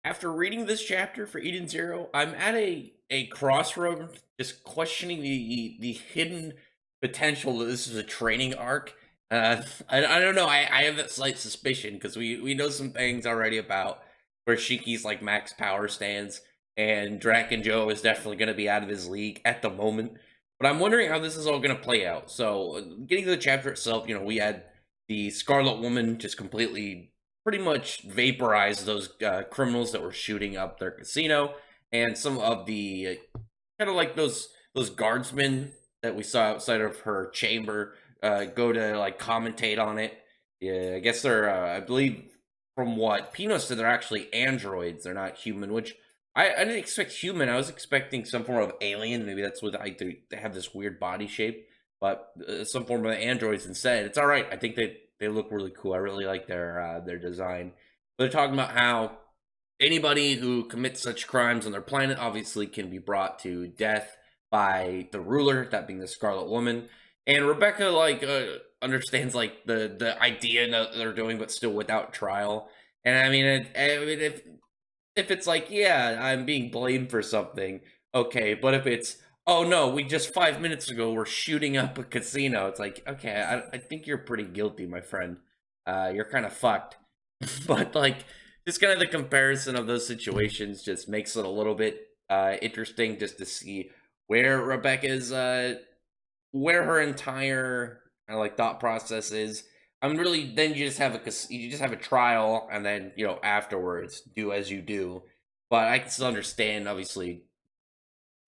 After reading this chapter for Eden Zero, I'm at a crossroad, just questioning the hidden potential that this is a training arc. I don't know. I have that slight suspicion because we know some things already about where Shiki's like max power stands, and Draken Joe is definitely going to be out of his league at the moment. But I'm wondering how this is all going to play out. So, getting to the chapter itself, we had the Scarlet Woman just completely pretty much vaporized those criminals that were shooting up their casino, and some of the kind of like those guardsmen that we saw outside of her chamber go to like commentate on it. Yeah, I guess they're I believe from what Pino said, they're actually androids. They're not human, which I didn't expect human. I was expecting some form of alien. Maybe that's what they have this weird body shape, but some form of androids instead. It's all right. I think they look really cool. I really like their design. But they're talking about how anybody who commits such crimes on their planet obviously can be brought to death by the ruler, that being the Scarlet Woman. And Rebecca understands like the idea that they're doing, but still without trial. And I mean, if it's like, yeah, I'm being blamed for something, okay. But if it's, oh no, we just 5 minutes ago were shooting up a casino, it's like, okay, I think you're pretty guilty, my friend. You're kind of fucked. But like, just kind of the comparison of those situations just makes it a little bit interesting, just to see where Rebecca's where her entire like thought process is. I'm really then you just have a trial, and then afterwards do as you do. But I can still understand, obviously,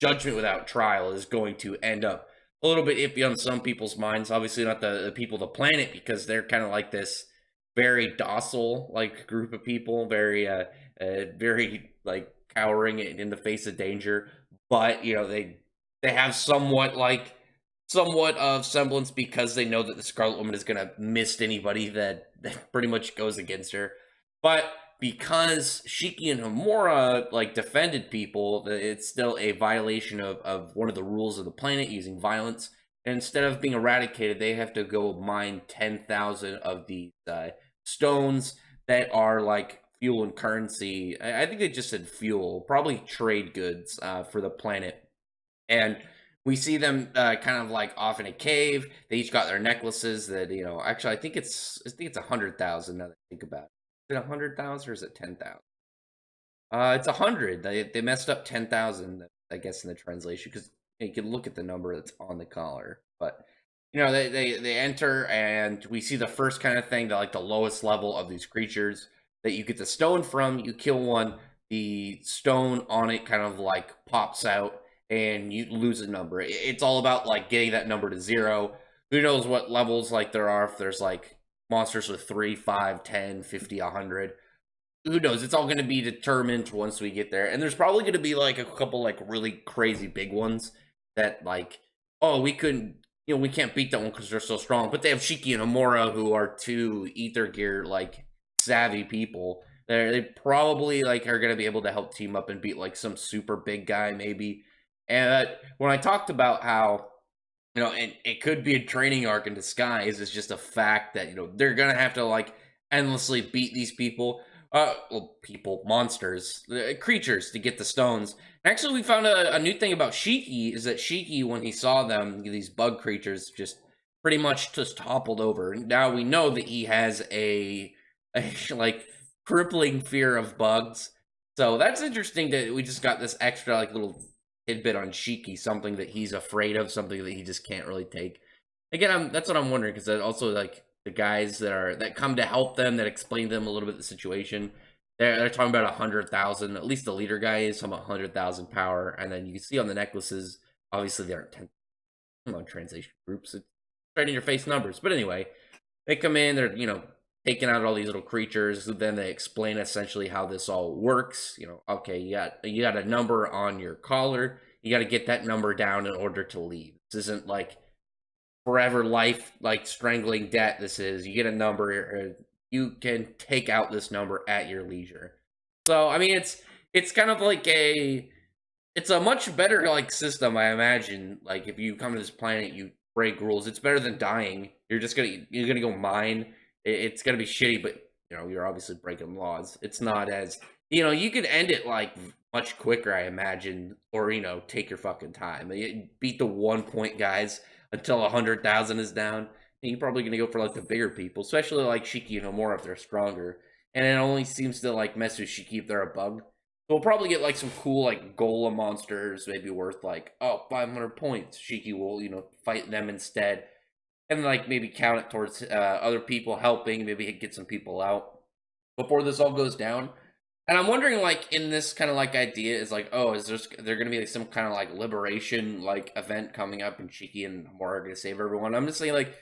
judgment without trial is going to end up a little bit iffy on some people's minds. Obviously, not the people of the planet, because they're kind of like this very docile like group of people, very like cowering in the face of danger. But they have somewhat of semblance, because they know that the Scarlet Woman is gonna mist anybody that pretty much goes against her. But because Shiki and Homura like defended people, it's still a violation of one of the rules of the planet, using violence. And instead of being eradicated, they have to go mine 10,000 of these stones that are like fuel and currency. I think they just said fuel, probably trade goods for the planet. And we see them kind of like off in a cave. They each got their necklaces that Actually, I think it's 100,000. Now that I think about it, is it 100,000 or is it 10,000? It's 100. They messed up 10,000, I guess, in the translation, because you can look at the number that's on the collar. But they enter, and we see the first kind of thing, like the lowest level of these creatures that you get the stone from. You kill one, the stone on it kind of like pops out, and you lose a number. It's all about like getting that number to zero. Who knows what levels like there are, if there's like monsters with 3, 5, 10, 50, 100. Who knows? It's all going to be determined once we get there. And there's probably going to be like a couple like really crazy big ones that like, oh, we couldn't, we can't beat that one because they're so strong. But they have Shiki and Amora, who are two Ether Gear like savvy people. They probably like are going to be able to help team up and beat like some super big guy maybe. And when I talked about how it could be a training arc in disguise, it's just a fact that they're gonna have to like endlessly beat these people, monsters, creatures, to get the stones. And actually, we found a new thing about Shiki, is that Shiki, when he saw them, these bug creatures, just pretty much just toppled over. Now we know that he has a like crippling fear of bugs. So that's interesting that we just got this extra like little tidbit on Shiki, something that he's afraid of, something that he just can't really take. Again, that's what I'm wondering, because that also like the guys that come to help them, that explain to them a little bit the situation. They're talking about 100,000. At least the leader guy is talking about 100,000 power, and then you can see on the necklaces, obviously there are 10 translation groups. It's right in your face numbers. But anyway, they come in. They're taking out all these little creatures. Then they explain essentially how this all works. Okay, you got a number on your collar. You got to get that number down in order to leave. This isn't like forever life, like strangling debt. This is, you get a number. You can take out this number at your leisure. So I mean, it's kind of like it's a much better like system, I imagine. Like, if you come to this planet, you break rules. It's better than dying. You're gonna go mine. It's gonna be shitty, but you're obviously breaking laws. It's not as You could end it like much quicker, I imagine, or take your fucking time. Beat the 1 point guys until 100,000 is down. And you're probably gonna go for like the bigger people, especially like Shiki and Homura if they're stronger. And it only seems to like mess with Shiki if they're a bug. So we'll probably get like some cool like golem monsters, maybe worth like 500 points. Shiki will fight them instead, and like maybe count it towards other people helping. Maybe get some people out before this all goes down. And I'm wondering, like, in this kind of like idea, is like, oh, there gonna be like some kind of like liberation like event coming up, and Shiki and Homura are gonna save everyone? I'm just saying, like,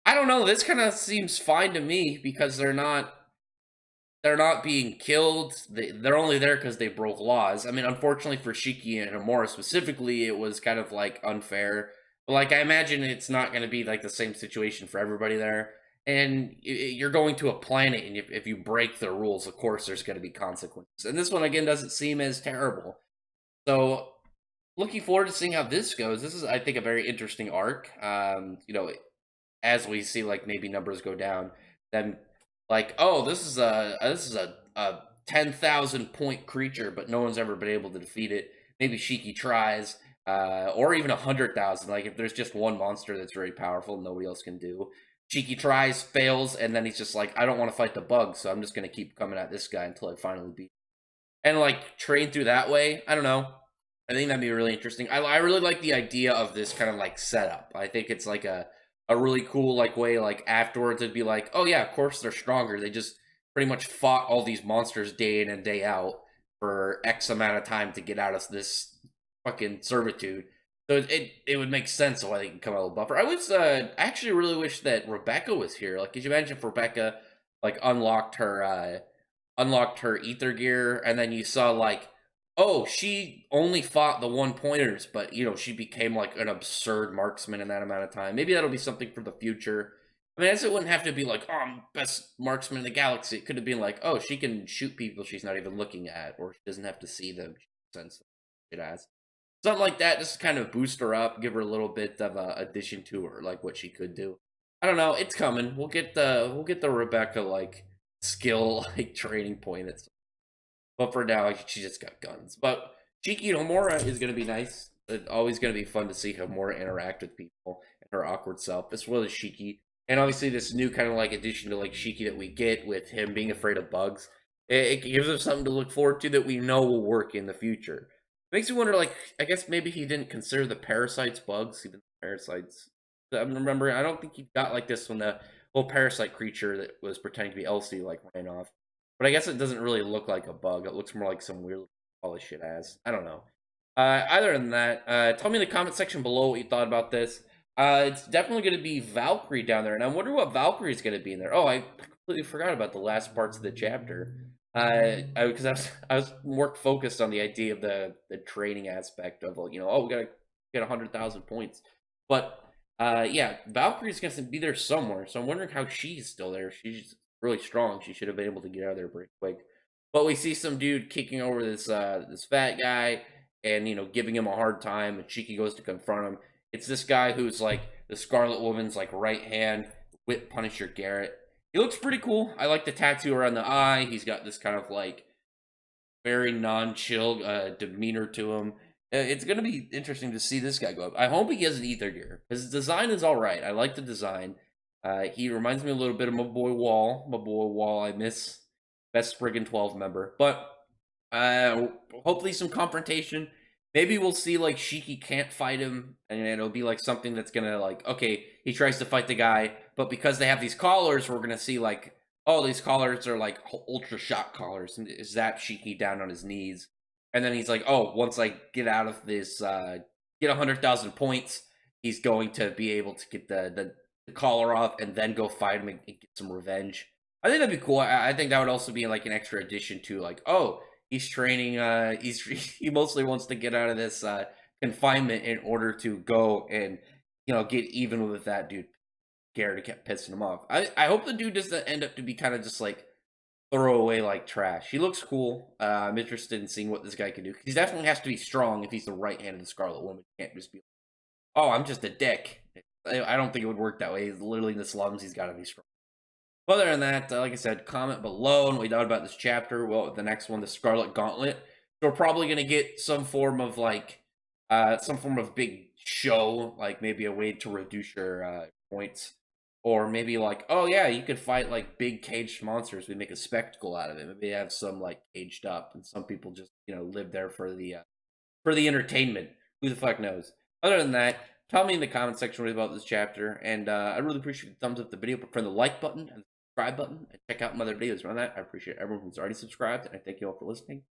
I don't know. This kind of seems fine to me because they're not being killed. They're only there because they broke laws. I mean, unfortunately for Shiki and Homura specifically, it was kind of like unfair. But like, I imagine it's not going to be like the same situation for everybody there. And you're going to a planet, and if you break the rules, of course, there's going to be consequences. And this one again doesn't seem as terrible. So, looking forward to seeing how this goes. This is, I think, a very interesting arc. As we see like maybe numbers go down, then like, oh, this is a 10,000 point creature, but no one's ever been able to defeat it. Maybe Shiki tries, or even 100,000. Like if there's just one monster that's very powerful, nobody else can do. Shiki tries, fails, and then he's just like, I don't want to fight the bug, so I'm just gonna keep coming at this guy until I finally beat. And like train through that way. I don't know. I think that'd be really interesting. I really like the idea of this kind of like setup. I think it's like a really cool like way, like afterwards it'd be like, oh yeah, of course they're stronger. They just pretty much fought all these monsters day in and day out for X amount of time to get out of this fucking servitude. So it would make sense why they can come out of the buffer. I actually really wish that Rebecca was here. Like, could you imagine if Rebecca like unlocked her ether gear, and then you saw like, oh, she only fought the 1 pointers, but she became like an absurd marksman in that amount of time. Maybe that'll be something for the future. I mean, I guess it wouldn't have to be like, oh, I'm best marksman in the galaxy. It could have been like, oh, she can shoot people she's not even looking at, or she doesn't have to see them. Sense it has something like that, just to kind of boost her up, give her a little bit of a addition to her, like what she could do. I don't know. It's coming. We'll get the Rebecca like skill like training point at. But for now, she just got guns. But Shiki Homura is going to be nice. It's always going to be fun to see Homura interact with people and her awkward self, as well as Shiki. And obviously, this new kind of like addition to like Shiki that we get with him being afraid of bugs, it gives us something to look forward to that we know will work in the future. Makes me wonder, like, I guess maybe he didn't consider the parasites bugs, even the parasites. I'm remembering, I don't think he got like this when the whole parasite creature that was pretending to be Elsie like ran off. But I guess it doesn't really look like a bug. It looks more like some weird all this shit has. I don't know. Other than that, tell me in the comment section below what you thought about this. It's definitely going to be Valkyrie down there, and I wonder what Valkyrie is going to be in there. Oh, I completely forgot about the last parts of the chapter. Because I was more focused on the idea of the training aspect of oh, we gotta get 100,000 points, but yeah, Valkyrie's gonna be there somewhere. So I'm wondering how she's still there. She's really strong. She should have been able to get out of there pretty quick. But we see some dude kicking over this fat guy and giving him a hard time. And Shiki goes to confront him. It's this guy who's like the Scarlet Woman's like right hand, Whip Punisher Garrett. He looks pretty cool. I like the tattoo around the eye. He's got this kind of like very non-chill demeanor to him. It's gonna be interesting to see this guy go up. I hope he has an ether gear. His design is all right. I like the design. He reminds me a little bit of my boy Wall. My boy Wall, I miss. Best Spriggan 12 member. But hopefully some confrontation. Maybe we'll see like Shiki can't fight him, and it'll be like something that's gonna like, okay, he tries to fight the guy, but because they have these collars, we're gonna see like, oh, these collars are like ultra shock collars, and zap Shiki down on his knees, and then he's like, oh, once I get out of this, get 100,000 points, he's going to be able to get the collar off and then go fight him and get some revenge. I think that'd be cool. I think that would also be like an extra addition to like, oh, he's training. He mostly wants to get out of this confinement in order to go and get even with that dude. Garrett kept pissing him off. I hope the dude doesn't end up to be kind of just like throw away like trash. He looks cool. I'm interested in seeing what this guy can do. He definitely has to be strong if he's the right hand of the Scarlet Woman. He can't just be, oh, I'm just a dick. I don't think it would work that way. He's literally in the slums. He's got to be strong. Other than that, like I said, comment below and what you thought about this chapter. Well, the next one, the Scarlet Gauntlet. So we're probably gonna get some form of like, some form of big show, like maybe a way to reduce your points, or maybe like, oh yeah, you could fight like big caged monsters. We make a spectacle out of it. Maybe have some like caged up, and some people just live there for the entertainment. Who the fuck knows? Other than that, tell me in the comment section what about this chapter, and I really appreciate the thumbs up the video, but press the like button and the subscribe button, and check out my other videos around that. I appreciate everyone who's already subscribed, and I thank you all for listening.